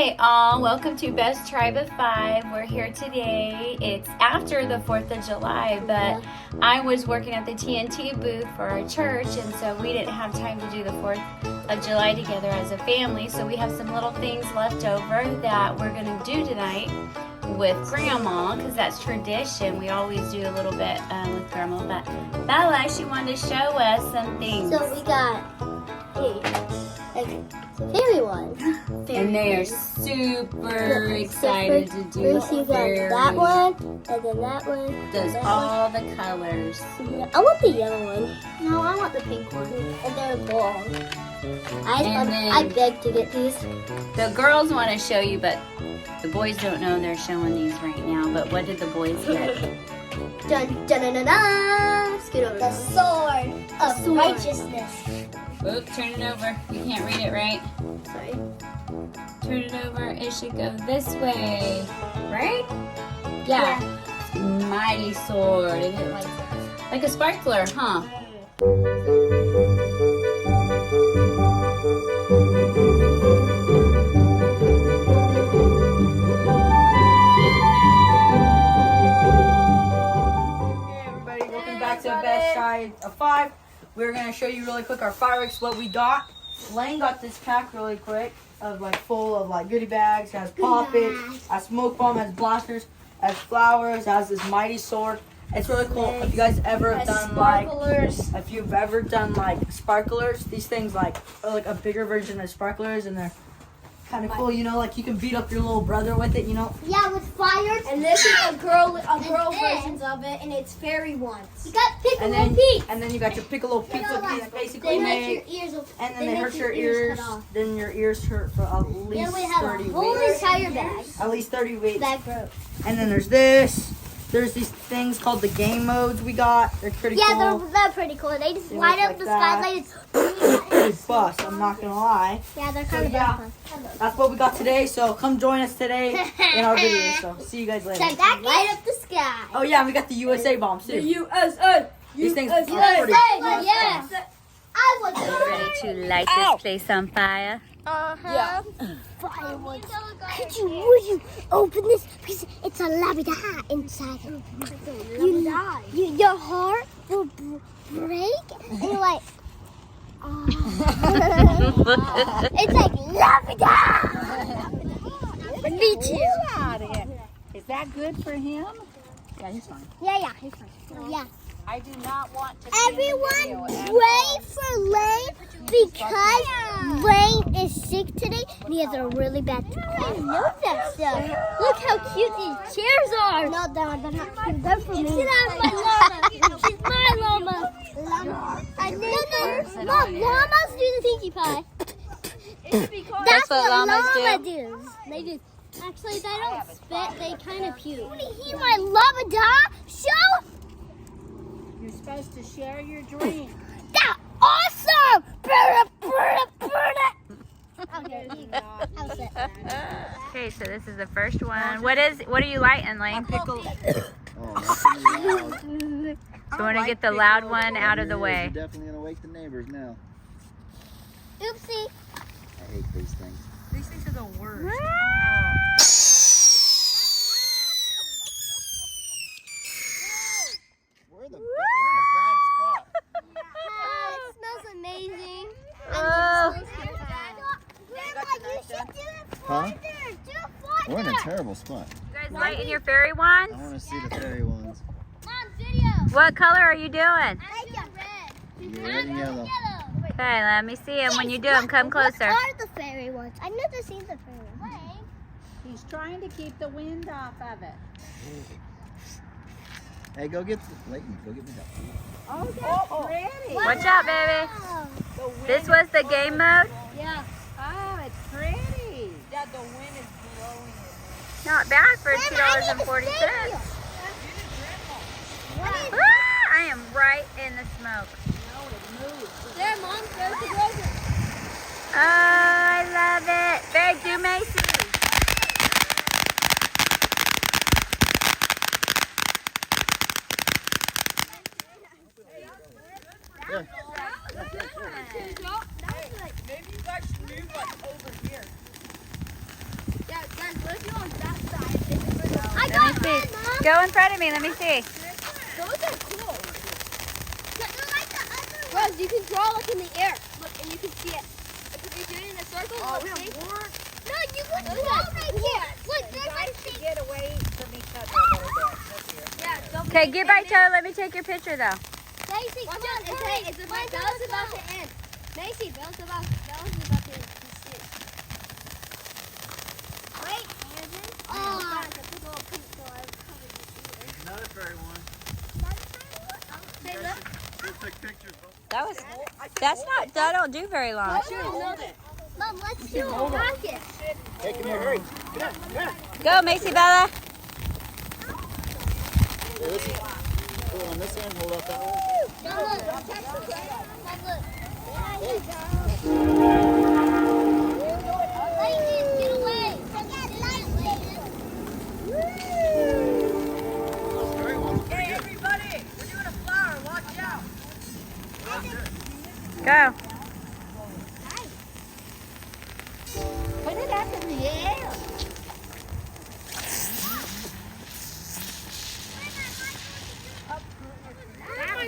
Hey all, welcome to Best Tribe of Five. We're here today. It's after the 4th of July, but I was working at the TNT booth for our church, and so we didn't have time to do the 4th of July together as a family. So we have some little things left over that we're going to do tonight with Grandma, because that's tradition. We always do a little bit with Grandma, but Bella, she wanted to show us some things. So we got fairy ones. And they are super excited to do First you got that one, and then that one. Does all the colors. I want the yellow one. No, I want the pink one. And they're long. I beg to get these. The girls want to show you, but the boys don't know they're showing these right now. But what did the boys get? Dun dun dun dun dun! Scoot over. The sword of righteousness. Oop, turn it over. You can't read it right. Sorry. Turn it over. It should go this way. Right? Yeah. Mighty sword. Isn't it like a sparkler, huh? Hey everybody, welcome back to Best Tribe of Five. We're gonna show you really quick our fireworks, what we got. Lane got this pack really quick of full of goodie bags. It has poppets, has smoke bomb, has blasters, has flowers, has this mighty sword. It's really cool. If you guys ever have done if you've ever done sparklers, these things are like a bigger version of sparklers, and they're kind of cool. You know, you can beat up your little brother with it. You know. Yeah, with fires. And this is a girl versions of it, and it's fairy ones. You got Piccolo Pete. And then you got your Piccolo Pete cookies, basically made. And then they hurt your ears. Then your ears hurt for at least 30 weeks. Whole entire bag. At least 30 weeks. That broke. And then there's this. There's these things called the game modes we got. They're pretty cool. Yeah, they're pretty cool. They just light up the sky like They bust, I'm not gonna lie. Yeah, they're kind of fun. That's what we got today. So come join us today in our video. So see you guys later. Light up the sky. Oh yeah, and we got the USA bombs too. The USA. These things are pretty cool. Yeah. I was Ready to light this place on fire? Yeah. Fireworks. Would you open this? Because it's a labida inside. Your heart will break. And you're like, it's like labida. Me too. Is that good for him? Yeah, he's fine. Yeah, he's fine. Yeah. I do not want to. Everyone pray for Lane because Lane is sick today and he has a really bad cold. I know that stuff. Look how cute these chairs are. No, they're not cute. They're for me. She's my llama. She's my llama. No. Mom, llamas do the pinkie pie. That's what llamas do. They do. Actually, they don't spit. They kind of puke. Want to hear my llama show? You're supposed to share your dream. That's awesome! Burn it! Okay, so this is the first one. What are you lighting, Lane? Pickle. So we want to get the loud one out of the way. You're definitely gonna wake the neighbors now. Oopsie. I hate these things. These things are the worst. We're in a bad spot. It smells amazing. Huh? We're in a terrible spot. You guys lighting your fairy wands? I want to see the fairy ones. Mom, video. What color are you doing? I got red. Red and yellow. Okay, let me see them. When you do them, come closer. What are the fairy ones? I've never seen the fairy ones. He's trying to keep the wind off of it. Hey, go get Leighton. Go get me that. Oh, that's pretty. Watch out, baby. This was the game mode? Yeah. Oh, it's pretty. Yeah, the wind is blowing it. Not bad for $2.40. I am right in the smoke. There, Mom, there's the rover. Oh, I love it. Big, do Macy. There. Maybe you guys should move over here. I Let got me see. one, Mom. Go in front of me. Let me see. Those are cool. They're like the other ones. Rose, you can draw like in the air. Look, and you can see it. Like if you're doing a circle, look, see? No, you can draw right here. Look, there's like things. Get away from each other a little bit. That's here. Yeah, don't Okay, get by toe. Let me take your picture though. Macy, come on. It's Bella's about to end. Macy, Bella's about to end. Wait, oh. Another fairy one. Just take pictures. That don't do very long. Mom, let's do a rocket. Hey, come here, hurry. Come here. Go, Macy Bella. Hey, listen. Hold on this end, hold up that way. Mom, look. Mom, look. Lightning, get away. Those fairy ones are pretty good. Everybody, we're doing a flower. Watch out. Go. Put it up in the air.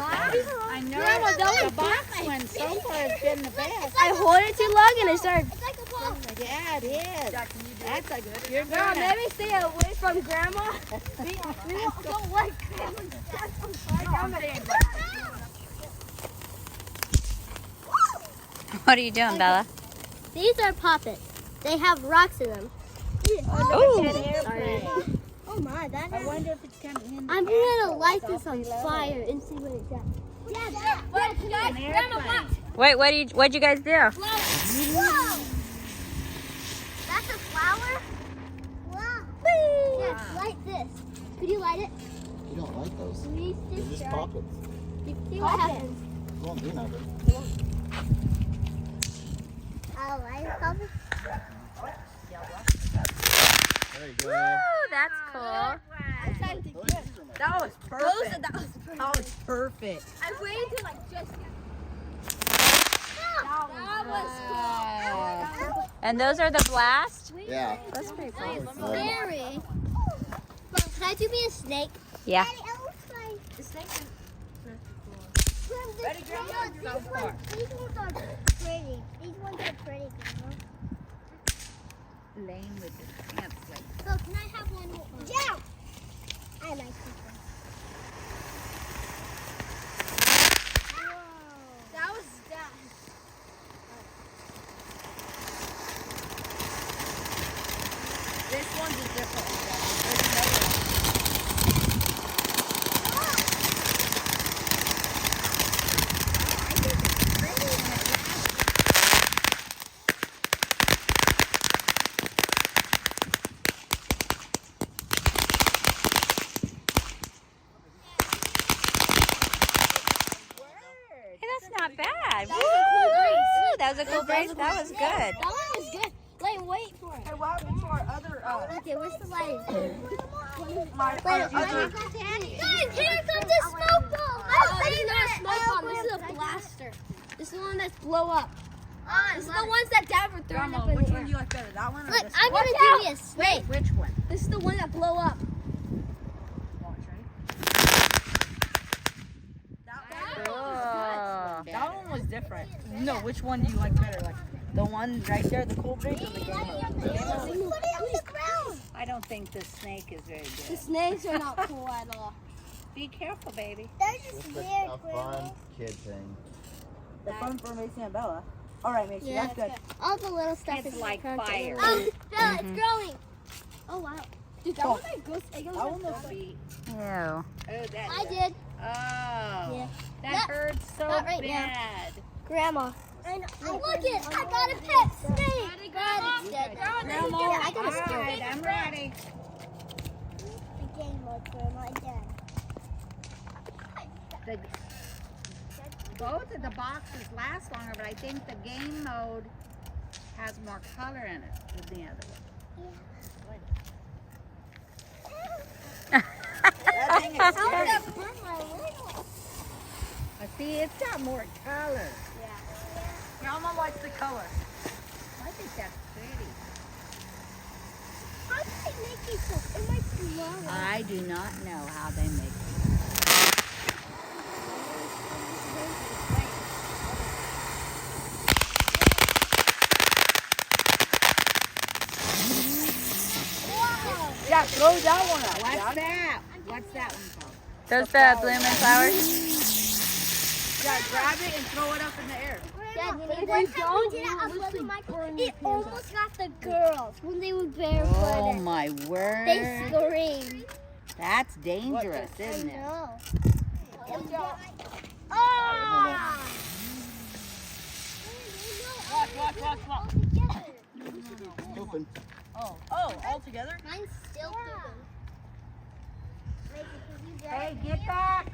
I know. Grandma, don't The box one so far has been the best. I hold it too long and it started. It's like a ball. Yeah, it is. That's a good. You're Grandma, gonna. maybe stay away from Grandma. We don't like Grandma. What are you doing, Bella? These are poppets. They have rocks in them. Oh. Oh my, that I wonder if it's coming in. I'm gonna light this on fire and see what it does. Grandma, watch. Wait, what'd you guys do? Whoa! That's a flower? Wow. Yes, light this. Could you light it? You don't like those. Please They're just poppets. See what happens. It won't do nothing. I'll light it. Papa. There you go. Ooh, that's cool. That was perfect. That was perfect. I waited till like just now. That was cool. And those are the blast? Yeah. That's pretty cool. Scary. Mom, can I do me a snake? Yeah. The snake. Ready, Grandma? Go for it. These ones are pretty. These ones are pretty, Grandma. Lane with the pants like. So can I have one? Yeah. I like this one. Whoa. That was that. This one's a different one. There's another one. Hey, that's not bad. That was a cool breeze. Woo! That was a cool breeze. That was good. That one was good. Wait for it. Hey, what happened to our other, Okay, where's the lighting? my Guys, other... here comes the smoke bomb. This is not a smoke bomb. This is a blaster. This is the one that's blow up. This is the ones that Dad were throwing up in Which the one air. do you like better, that one or Look, this I'm one? gonna do me a snake. Which one? This is the one that blow up. Watch, ready? Cool. That one was different. No, which one do you like better? Like the one right there, the cool break, or the game mode? I don't think the snake is very The good. snakes are not cool at all. Be careful, baby. They're just Just a fun kid thing. The fun for Macy and Bella. All right, Macy, Yeah, that's good. All the little stuff It's is like crunchy. fire. Oh, Bella, it's growing. Oh wow. Dude, that Oh. one like goes. It goes That like one looks that. Be- Ew. Oh, that. I did. Oh. Yeah. That Not- hurts so not right now. bad. Grandma. And look it, I got a pet snake. God, it's dead. Grandma, Yeah, I got a all snake. right, I'm ready. The game mode, Grandma, Dad. The, both of the boxes last longer, but I think the game mode has more color in it than the other one. That thing is How scary. did that burn my leg? See, it's got more color. Grandma likes the color. I think that's pretty. I do not know how they make it. Yeah, throw that one out. What's that? What's that one called? Those the blooming flowers. Yeah, grab it and throw it up in the air. Dad, one time we did it up with Michael, it almost got the girls when they were barefooted. Oh my word. They screamed. That's dangerous, I isn't it? know. Watch. Open. Oh, all together? Mine's still doing. Hey, get back.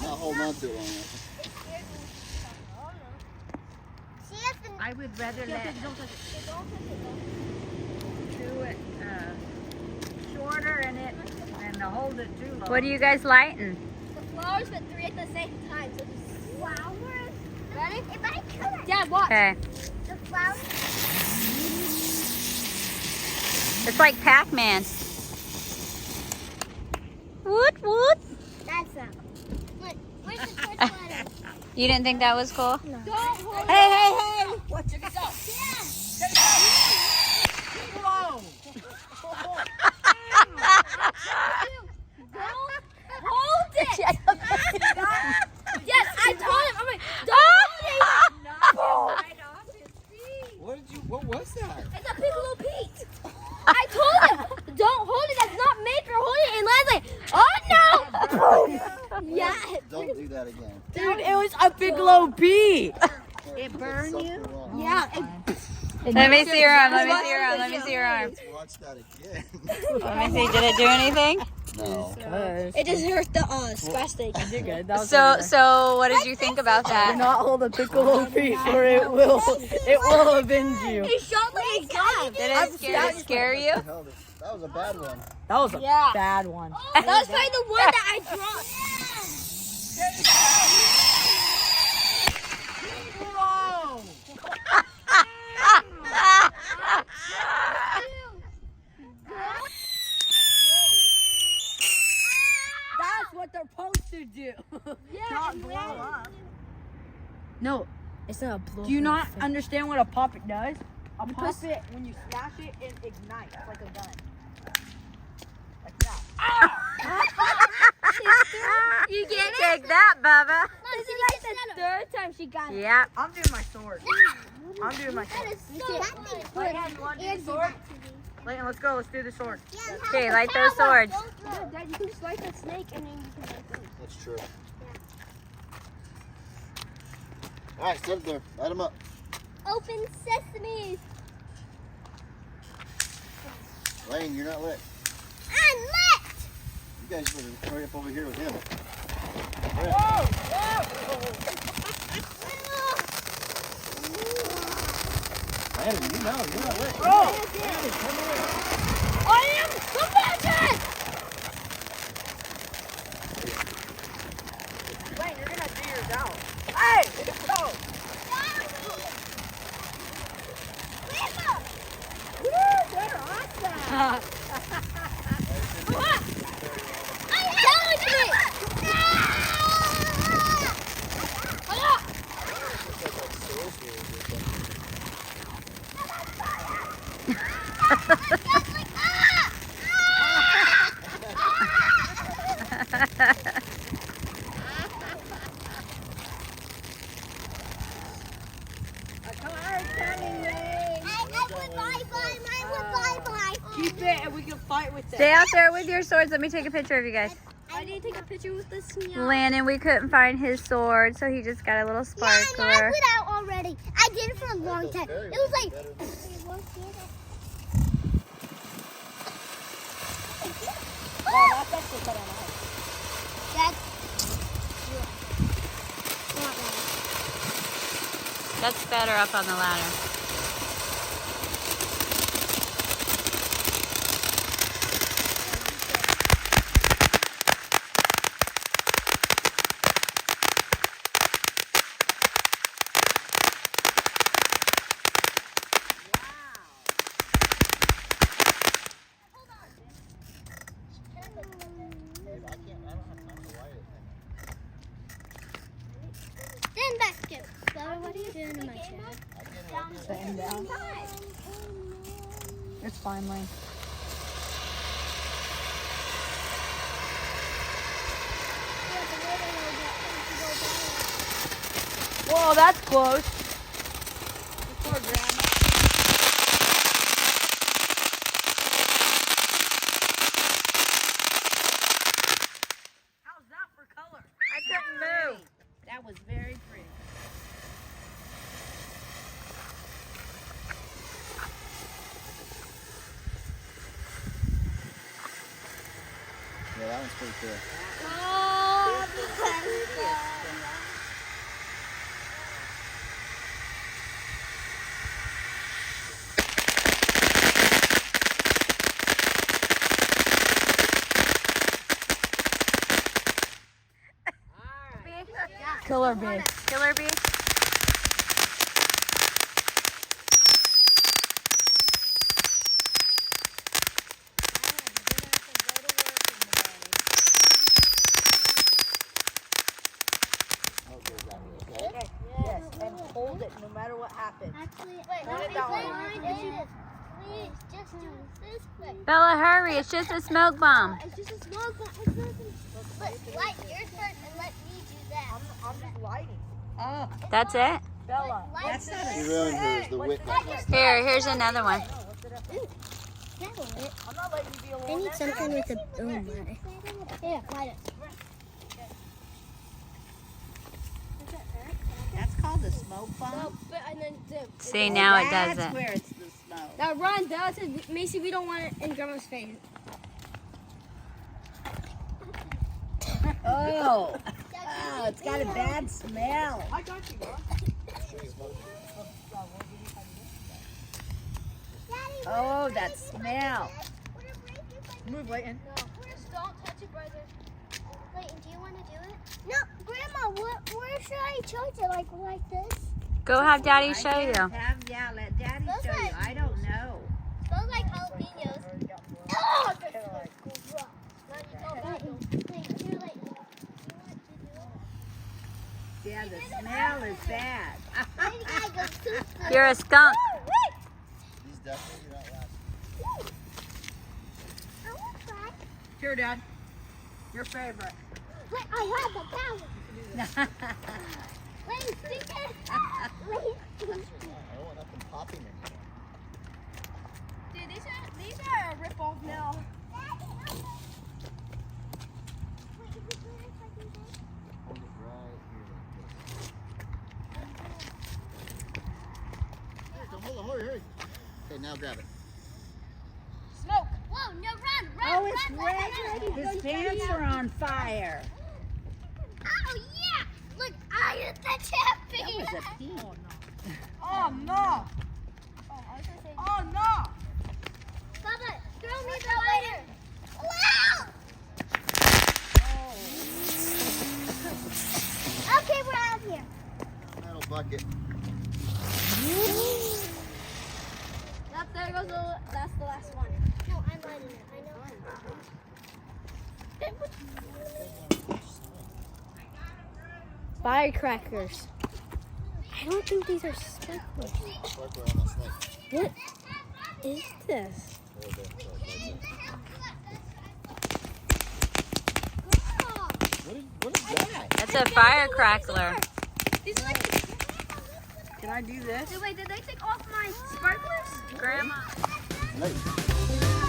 Not holding on too long. I would rather let do it shorter and hold it too long. What are you guys lighting? The flowers, but 3 at the same time. So just flowers. Ready? If I could. Dad, watch. Okay. The flowers. It's like Pac-Man. Woot woot. That's not. Look, where's the church letter? You didn't think that was cool? No. Don't hold Hey! Watch it go. Whoa! Hold it. Yes, I told him. I'm like, don't hold it. What was that? It's a Piccolo Pete. I told him, don't hold it. That's not made for holding it. And Lion's like, oh no. Yeah. Don't do that again. Dude, it was a Piccolo Pete. It burned you? Yeah. Let me see your arm. Let me see your arm. Let me see your arm. Let's watch that again. Let me see. Did it do anything? No. It just hurt the scratch the. You did good. That was So what did you think about do that? not hold a Piccolo Pete or it will avenge you. It shot like a gun. Did it scare you? Hell, that was a bad one. That was a bad one. That was probably the one that I dropped. That's what they're supposed to do. Not blow up. No. It's not a blow. Do you not understand what a poppet does? A poppet, when you smash it, it ignites like a gun. Like that. You get it? Take that, Bubba. This is like the third time she got it. Yep. I'm doing my sword. I'm doing my sword. Layton, you want to do the sword? Layton, let's go. Let's do the sword. Okay, light those swords. Dad, you can just light the snake and then you can light those. That's true. All right, sit there. Light them up. Open sesame. Lane, you're not lit. I'm lit. You guys better hurry up over here with him. Landon, you know, you're not lit. I am compassion. Wait, you're gonna do yours out. Hey, let's go. They're awesome. Challenge me. Keep it and we can fight with it. Stay out there with your swords. Let me take a picture of you guys. I need to take a picture with the snail. Landon, we couldn't find his sword, so he just got a little Yeah, I know. I sparkler. put out already. I did it for a long time. It was like. That's better up on the ladder. don't have time to light it. Stand back, Skip. Bella, what are you doing in my chair? Sitting down. It's fine, Lane. Whoa, that's close. Poor Grandma. How's that for color? I couldn't move. That was very pretty. Yeah, that one's pretty cool. Killer bee. Killer bee. Yes, and hold it no matter what happens. Actually, Hold it that way. Please, just do it this way. Bella, hurry. It's just a smoke bomb. It's just a small one. It's nothing. Light yours first and let me do that. I'm just lighting. Oh, That's it? Bella. that's not a You ruined hers, the wick. Here's another one. I'm not letting you be alone. I need something with a. Oh my. Here, light it. That's called a smoke bomb. See, now it does That's it. where it's the smoke. Now run, Dad said, Macy, we don't want it in Grandma's face. Oh, it's got a bad smell. I got you, bro. Oh, that smell. Move, Layton. Don't touch it, brother. Layton, do you want to do it? No, Grandma, where should I charge it? Like this? Go have Daddy show you. Yeah, let Daddy Those show you. are- I don't know. Those like jalapenos. Oh, this is gross. Yeah, the smell is bad. You're a skunk. He's definitely not last. Here, Dad. Your favorite. Wait, I have the power. Wait, stick it. I don't want nothing popping in here. Dude, these are a rip-off now. Hold it right here like this. Don't hold it, hurry. Okay, now grab it. Smoke. Whoa, no, run. Oh, it's red. His pants are on fire. Oh, yeah. Look, I hit the That champion. was a pea. Oh, no. Oh, no. Bubba, throw me the lighter. Wow. Okay, we're out of here. Metal bucket. There goes that's the last one. No, I'm lighting it. I know. Firecrackers. I don't think these are sparklers. Sparkler on the snake. What is this? Right there. What is that? That's a firecracker. Can I do this? Wait, did they take off my sparklers? Grandma. Hey.